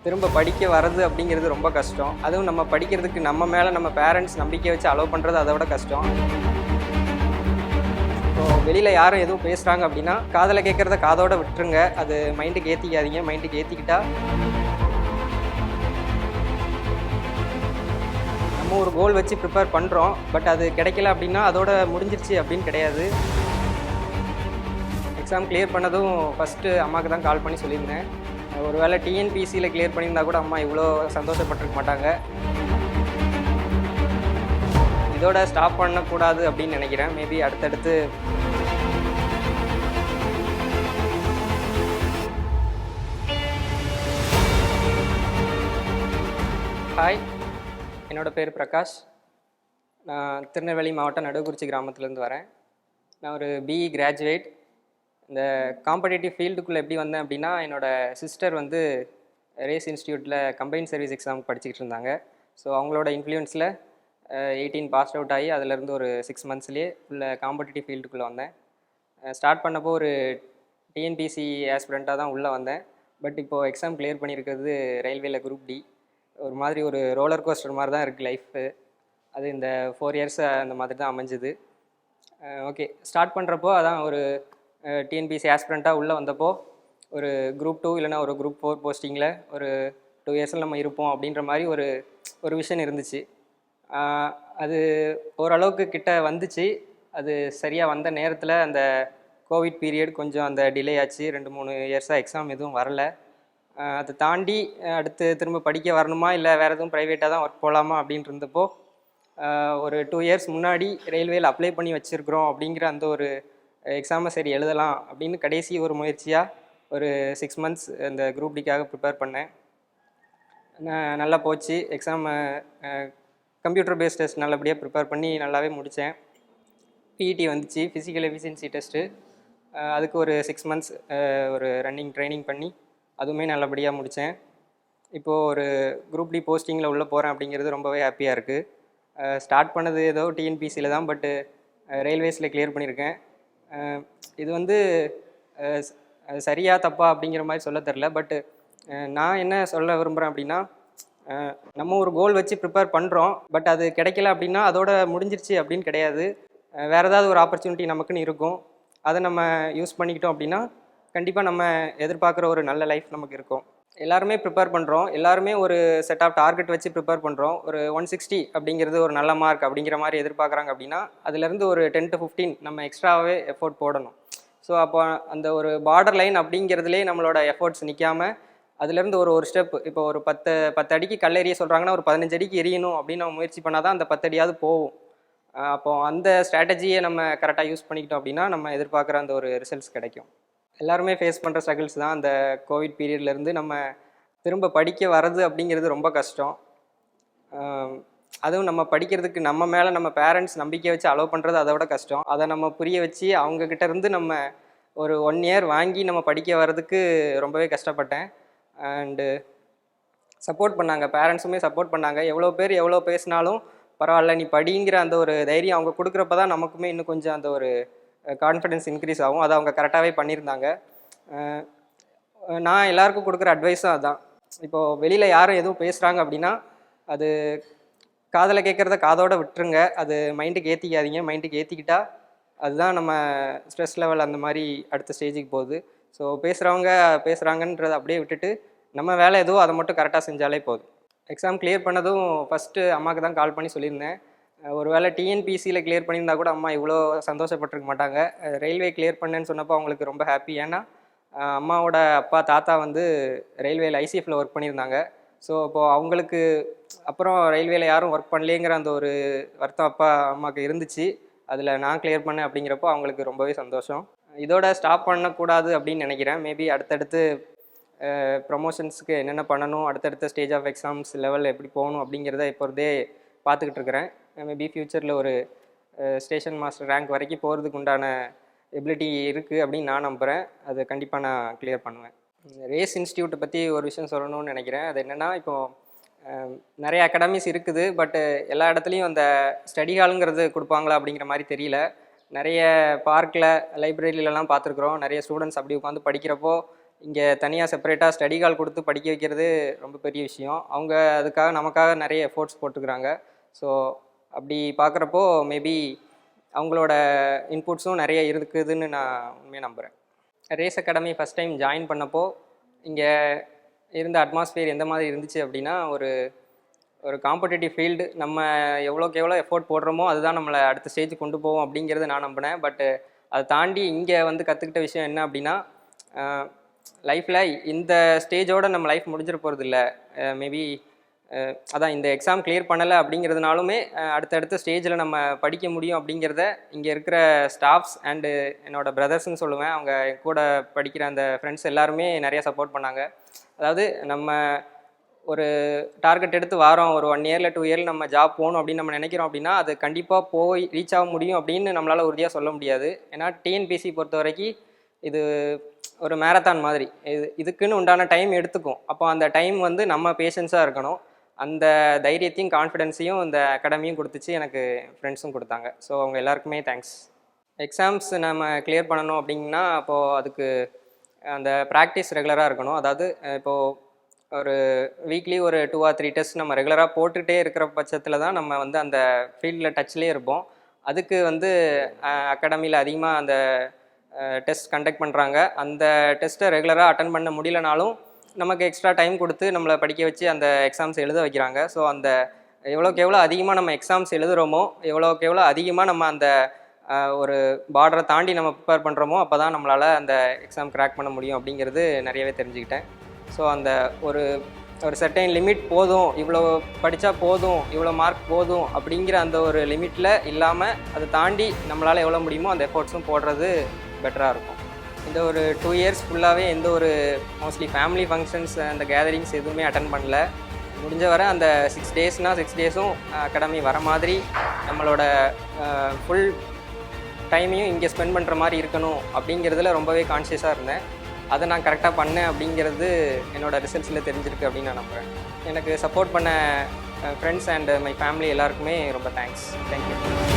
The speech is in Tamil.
திரும்ப படிக்க வர்றது அப்படிங்கிறது ரொம்ப கஷ்டம். அதுவும் நம்ம படிக்கிறதுக்கு நம்ம மேலே நம்ம பேரண்ட்ஸ் நம்பிக்கை வச்சு அலோவ் பண்ணுறது அதை விட கஷ்டம். இப்போது வெளியில் யாரும் எதுவும் பேசுகிறாங்க அப்படின்னா காதில் கேட்குறத காதோட விட்டுருங்க. அது மைண்டுக்கு ஏற்றிக்காதீங்க. மைண்டுக்கு ஏற்றிக்கிட்டா நம்ம ஒரு கோல் வச்சு ப்ரிப்பேர் பண்ணுறோம். பட் அது கிடைக்கல அப்படின்னா அதோட முடிஞ்சிருச்சு அப்படின்னு கிடையாது. எக்ஸாம் கிளியர் பண்ணதும் ஃபஸ்ட்டு அம்மாவுக்கு தான் கால் பண்ணி சொல்லியிருந்தேன். ஒரு வேளை டிஎன்பிசியில் கிளியர் பண்ணியிருந்தா கூட அம்மா இவ்வளோ சந்தோஷப்பட்டிருக்க மாட்டாங்க. இதோட ஸ்டாப் பண்ணக்கூடாது அப்படின்னு நினைக்கிறேன். மேபி அடுத்தடுத்து ஹாய், என்னோடய பேர் பிரகாஷ். நான் திருநெல்வேலி மாவட்டம் நடுக்குறிச்சி கிராமத்துலேருந்து வரேன். நான் ஒரு பிஇ கிராஜுவேட். இந்த காம்படிட்டிவ் ஃபீல்டுக்குள்ளே எப்படி வந்தேன் அப்படின்னா, என்னோடய சிஸ்டர் வந்து ரேஸ் இன்ஸ்டியூட்டில் கம்பைன் சர்வீஸ் எக்ஸாம் படிச்சுக்கிட்டு இருந்தாங்க. ஸோ அவங்களோட இன்ஃப்ளூயன்ஸில் 18 பாஸ் அவுட் ஆகி அதிலேருந்து ஒரு 6 மந்த்ஸ்லேயே உள்ள காம்படிட்டிவ் ஃபீல்டுக்குள்ளே வந்தேன். ஸ்டார்ட் பண்ணப்போ ஒரு டிஎன்பிசி ஆஸ்பிரண்ட்டாக தான் உள்ளே வந்தேன். பட் இப்போது எக்ஸாம் கிளியர் பண்ணியிருக்கிறது ரயில்வேல குரூப் டி. ஒரு மாதிரி ஒரு ரோலர் கோஸ்டர் மாதிரி தான் இருக்குது லைஃபு. அது இந்த 4 இயர்ஸ் அந்த மாதிரி தான் அமைஞ்சுது. ஓகே, ஸ்டார்ட் பண்ணுறப்போ அதான் ஒரு டிஎன்பிசி ஆஸ்பிரண்ட்டாக உள்ளே வந்தப்போ ஒரு குரூப் 2 இல்லைனா ஒரு குரூப் 4 போஸ்டிங்கில் ஒரு 2 இயர்ஸில் நம்ம இருப்போம் அப்படின்ற மாதிரி ஒரு விஷன் இருந்துச்சு. அது ஓரளவுக்கு கிட்ட வந்துச்சு. அது சரியாக வந்த நேரத்தில் அந்த கோவிட் பீரியட் கொஞ்சம் அந்த டிலே ஆச்சு. 2-3 இயர்ஸாக எக்ஸாம் எதுவும் வரலை. அதை தாண்டி அடுத்து திரும்ப படிக்க வரணுமா இல்லை வேறு எதுவும் ப்ரைவேட்டாக தான் ஒர்க் போகலாமா அப்படின்ட்டு இருந்தப்போ ஒரு 2 இயர்ஸ் முன்னாடி ரயில்வேயில் அப்ளை பண்ணி வச்சுருக்குறோம் அப்படிங்கிற அந்த ஒரு எக்ஸாமை சரி எழுதலாம் அப்படின்னு கடைசி ஒரு முயற்சியாக ஒரு 6 மந்த்ஸ் இந்த குரூப் டிக்காக ப்ரிப்பேர் பண்ணேன். நல்லா போச்சு. எக்ஸாம் கம்ப்யூட்டர் பேஸ்ட் டெஸ்ட் நல்லபடியாக ப்ரிப்பேர் பண்ணி நல்லாவே முடித்தேன். பிஇடி வந்துச்சு, ஃபிசிக்கல் எஃபிஷியன்சி டெஸ்ட்டு. அதுக்கு ஒரு 6 மந்த்ஸ் ஒரு ரன்னிங் ட்ரைனிங் பண்ணி அதுவுமே நல்லபடியாக முடித்தேன். இப்போது ஒரு குரூப் டி போஸ்டிங்கில் உள்ளே போகிறேன் அப்படிங்கிறது ரொம்பவே ஹாப்பியாக இருக்குது. ஸ்டார்ட் பண்ணது ஏதோ டிஎன்பிசியில் தான், பட்டு ரயில்வேஸில் கிளியர் பண்ணியிருக்கேன். இது வந்து சரியா தப்பா அப்படிங்கிற மாதிரி சொல்ல தெரில. பட்டு நான் என்ன சொல்ல விரும்புகிறேன் அப்படின்னா, நம்ம ஒரு கோல் வச்சு ப்ரிப்பேர் பண்ணுறோம். பட் அது கிடைக்கல அப்படின்னா அதோட முடிஞ்சிருச்சு அப்படின்னு கிடையாது. வேறு ஏதாவது ஒரு ஆப்பர்ச்சுனிட்டி நமக்குன்னு இருக்கும். அதை நம்ம யூஸ் பண்ணிக்கிட்டோம் அப்படின்னா கண்டிப்பாக நம்ம எதிர்பார்க்குற ஒரு நல்ல லைஃப் நமக்கு இருக்கும். எல்லாருமே ப்ரிப்பேர் பண்ணுறோம். எல்லாருமே ஒரு செட் ஆஃப் டார்கெட் வச்சு ப்ரிப்பேர் பண்ணுறோம். ஒரு 160 அப்படிங்கிறது ஒரு நல்ல மார்க் அப்படிங்கிற மாதிரி எதிர்பார்க்குறாங்க அப்படின்னா அதுலேருந்து ஒரு 10 to 15 நம்ம எக்ஸ்ட்ராவே எஃபோர்ட் போடணும். ஸோ அப்போ அந்த ஒரு பார்டர் லைன் அப்படிங்கிறதுலே நம்மளோட எஃபோர்ட்ஸ் நிற்காமல் அதுலேருந்து ஒரு ஸ்டெப், இப்போ ஒரு 10 அடிக்கு கல் எறிய சொல்கிறாங்கன்னா ஒரு 15 அடிக்கு எரியணும் அப்படின்னு நம்ம முயற்சி பண்ணால் தான் அந்த 10 அடியாவது போகும். அப்போது அந்த ஸ்ட்ராட்டஜியை நம்ம கரெக்டாக யூஸ் பண்ணிக்கிட்டோம் அப்படின்னா நம்ம எதிர்பார்க்குற அந்த ஒரு ரிசல்ட்ஸ் கிடைக்கும். எல்லாருமே ஃபேஸ் பண்ணுற ஸ்ட்ரகிள்ஸ் தான். அந்த கோவிட் பீரியட்லேருந்து நம்ம திரும்ப படிக்க வர்றது அப்படிங்கிறது ரொம்ப கஷ்டம். அதுவும் நம்ம படிக்கிறதுக்கு நம்ம மேலே நம்ம பேரண்ட்ஸ் நம்பிக்கை வச்சு அலோவ் பண்ணுறது அதை விட கஷ்டம். அதை நம்ம புரிய வச்சு அவங்கக்கிட்ட இருந்து நம்ம ஒரு 1 இயர் வாங்கி நம்ம படிக்க வர்றதுக்கு ரொம்பவே கஷ்டப்பட்டேன். அண்டு சப்போர்ட் பண்ணாங்க, பேரண்ட்ஸுமே சப்போர்ட் பண்ணாங்க. எவ்வளோ பேர் எவ்வளோ பேசினாலும் பரவாயில்ல நீ படிங்கிற அந்த ஒரு தைரியம் அவங்க கொடுக்குறப்ப தான் நமக்குமே இன்னும் கொஞ்சம் அந்த ஒரு கான்ஃபிடென்ஸ் இன்க்ரீஸ் ஆகும். அதை அவங்க கரெக்டாகவே பண்ணியிருந்தாங்க. நான் எல்லாருக்கும் கொடுக்குற அட்வைஸும் அதுதான். இப்போது வெளியில் யாரும் எதுவும் பேசுகிறாங்க அப்படின்னா அது காதில் கேட்குறத காதோட விட்டுருங்க. அது மைண்டுக்கு ஏற்றிக்காதீங்க. மைண்டுக்கு ஏற்றிக்கிட்டா அதுதான் நம்ம ஸ்ட்ரெஸ் லெவல் அந்த மாதிரி அடுத்த ஸ்டேஜுக்கு போகுது. ஸோ பேசுகிறாங்கன்றதை அப்படியே விட்டுட்டு நம்ம வேலை எதுவோ அதை மட்டும் கரெக்டாக செஞ்சாலே போதும். எக்ஸாம் கிளியர் பண்ணதும் ஃபஸ்ட்டு அம்மாவுக்கு தான் கால் பண்ணி சொல்லியிருந்தேன். ஒரு வேளை டிஎன்பிசியில் கிளியர் பண்ணியிருந்தா கூட அம்மா இவ்வளோ சந்தோஷப்பட்டிருக்க மாட்டாங்க. ரயில்வே கிளியர் பண்ணேன்னு சொன்னப்போ அவங்களுக்கு ரொம்ப ஹாப்பி. ஏன்னா அம்மாவோட அப்பா தாத்தா வந்து ரயில்வேயில் ஐசிஎஃப்பில் ஒர்க் பண்ணியிருந்தாங்க. ஸோ அப்போது அவங்களுக்கு அப்புறம் ரயில்வேயில் யாரும் ஒர்க் பண்ணலேங்கிற அந்த ஒரு வருத்தம் அம்மாவுக்கு இருந்துச்சு. அதில் நான் கிளியர் பண்ணேன் அப்படிங்கிறப்போ அவங்களுக்கு ரொம்பவே சந்தோஷம். இதோட ஸ்டாப் பண்ணக்கூடாது அப்படின்னு நினைக்கிறேன். மேபி அடுத்தடுத்து ப்ரமோஷன்ஸுக்கு என்னென்ன பண்ணணும், அடுத்தடுத்த ஸ்டேஜ் ஆஃப் எக்ஸாம்ஸ் லெவல் எப்படி போகணும் அப்படிங்கிறத இப்போதே பார்த்துக்கிட்டு இருக்கிறேன். மேபி ஃப்யூச்சரில் ஒரு ஸ்டேஷன் மாஸ்டர் ரேங்க் வரைக்கும் போகிறதுக்கு உண்டான எபிலிட்டி இருக்குது அப்படின்னு நான் நம்புகிறேன். அது கண்டிப்பாக நான் கிளியர் பண்ணுவேன். ரேஸ் இன்ஸ்டியூட்டை பற்றி ஒரு விஷயம் சொல்லணும்னு நினைக்கிறேன். அது என்னென்னா, இப்போது நிறைய அகாடமிஸ் இருக்குது. பட்டு எல்லா இடத்துலையும் அந்த ஸ்டடி ஹாலுங்கிறது கொடுப்பாங்களா அப்படிங்கிற மாதிரி தெரியல. நிறைய பார்க்கில் லைப்ரரியிலலாம் பார்த்துருக்குறோம். நிறைய ஸ்டூடெண்ட்ஸ் அப்படி உட்காந்து படிக்கிறப்போ இங்கே தனியாக செப்பரேட்டாக ஸ்டடி கால் கொடுத்து படிக்க வைக்கிறது ரொம்ப பெரிய விஷயம். அவங்க அதுக்காக நமக்காக நிறைய எஃபோர்ட்ஸ் போட்டுக்கிறாங்க. ஸோ அப்படி பார்க்குறப்போ மேபி அவங்களோட இன்புட்ஸும் நிறைய இருக்குதுன்னு நான் உண்மையாக நம்புகிறேன். Race academy first time join பண்ணப்போ இங்கே இருந்த அட்மாஸ்பியர் எந்த மாதிரி இருந்துச்சு அப்படின்னா, ஒரு ஒரு காம்படிட்டிவ் ஃபீல்டு. நம்ம எவ்வளோக்கு எவ்வளோ எஃபோர்ட் போடுறோமோ அதுதான் நம்மளை அடுத்த ஸ்டேஜ் கொண்டு போவோம் அப்படிங்கிறத நான் நம்பினேன். பட்டு அதை தாண்டி இங்கே வந்து கற்றுக்கிட்ட விஷயம் என்ன அப்படின்னா, லைஃப்பில் இந்த ஸ்டேஜோடு நம்ம லைஃப் முடிஞ்சிட போகிறதில்ல. மேபி அதான் இந்த எக்ஸாம் கிளியர் பண்ணலை அப்படிங்கிறதுனாலுமே அடுத்தடுத்த ஸ்டேஜில் நம்ம படிக்க முடியும் அப்படிங்கிறத இங்கே இருக்கிற ஸ்டாஃப்ஸ் அண்டு என்னோடய பிரதர்ஸ்ன்னு சொல்லுவேன். அவங்க கூட படிக்கிற அந்த ஃப்ரெண்ட்ஸ் எல்லாருமே நிறையா சப்போர்ட் பண்ணாங்க. அதாவது நம்ம ஒரு டார்கெட் எடுத்து வாரோம், ஒரு 1 இயரில் 2 இயரில் நம்ம ஜாப் போகணும் அப்படின்னு நம்ம நினைக்கிறோம் அப்படின்னா அது கண்டிப்பாக போய் ரீச் ஆக முடியும் அப்படின்னு நம்மளால் உறுதியாக சொல்ல முடியாது. ஏன்னா டிஎன்பிஎஸ்சி பொறுத்த வரைக்கும் இது ஒரு மேரத்தான் மாதிரி. இதுக்குன்னு உண்டான டைம் எடுத்துக்கும். அப்போ அந்த டைம் வந்து நம்ம பேஷன்ஸாக இருக்கணும். அந்த தைரியத்தையும் கான்ஃபிடென்ஸையும் இந்த அகாடமியும் கொடுத்துச்சு, எனக்கு ஃப்ரெண்ட்ஸும் கொடுத்தாங்க. ஸோ அவங்க எல்லாருக்குமே தேங்க்ஸ். எக்ஸாம்ஸ் நம்ம கிளியர் பண்ணணும் அப்படின்னா அப்போது அதுக்கு அந்த ப்ராக்டிஸ் ரெகுலராக இருக்கணும். அதாவது இப்போது ஒரு வீக்லி ஒரு 2 or 3 டெஸ்ட் நம்ம ரெகுலராக போட்டுகிட்டே இருக்கிற பட்சத்தில் தான் நம்ம வந்து அந்த ஃபீல்டில் டச்லேயே இருப்போம். அதுக்கு வந்து அகாடமியில் அதிகமாக அந்த டெஸ்ட் கண்டக்ட் பண்ணுறாங்க. அந்த டெஸ்ட்டை ரெகுலராக அட்டன் பண்ண முடியலனாலும் நமக்கு எக்ஸ்ட்ரா டைம் கொடுத்து நம்மளை படிக்க வச்சு அந்த எக்ஸாம்ஸ் எழுத வைக்கிறாங்க. ஸோ அந்த எவ்வளோக்கு எவ்வளோ அதிகமாக நம்ம எக்ஸாம்ஸ் எழுதுகிறோமோ, எவ்வளோக்கு எவ்வளோ அதிகமாக நம்ம அந்த ஒரு பார்டரை தாண்டி நம்ம ப்ரிப்பேர் பண்ணுறோமோ அப்போ தான் நம்மளால் அந்த எக்ஸாம் கிராக் பண்ண முடியும் அப்படிங்கிறது நிறையவே தெரிஞ்சுக்கிட்டேன். ஸோ அந்த ஒரு செர்டைன் லிமிட் போதும், இவ்வளோ படித்தா போதும், இவ்வளோ மார்க் போதும் அப்படிங்கிற அந்த ஒரு லிமிட்டில் இல்லாமல் அதை தாண்டி நம்மளால் எவ்வளோ முடியுமோ அந்த எஃபோர்ட்ஸும் போடுறது பெட்டராக இருக்கும். இந்த ஒரு 2 இயர்ஸ் ஃபுல்லாகவே எந்த ஒரு மோஸ்ட்லி ஃபேமிலி ஃபங்க்ஷன்ஸ் அந்த கேதரிங்ஸ் எதுவுமே அட்டன் பண்ணல. முடிஞ்ச வரை அந்த 6 டேஸ்னால் 6 டேஸும் அகாடமி வர மாதிரி நம்மளோட ஃபுல் டைமையும் இங்கே ஸ்பெண்ட் பண்ணுற மாதிரி இருக்கணும் அப்படிங்கிறதுல ரொம்பவே கான்ஷியஸாக இருந்தேன். அதை நான் கரெக்டாக பண்ணேன் அப்படிங்கிறது என்னோடய ரிசல்ட்ஸில் தெரிஞ்சிருக்கு அப்படின்னு நான் நம்புகிறேன். எனக்கு சப்போர்ட் பண்ண ஃப்ரெண்ட்ஸ் அண்ட் மை ஃபேமிலி எல்லாருக்குமே ரொம்ப தேங்க்ஸ். தேங்க்யூ.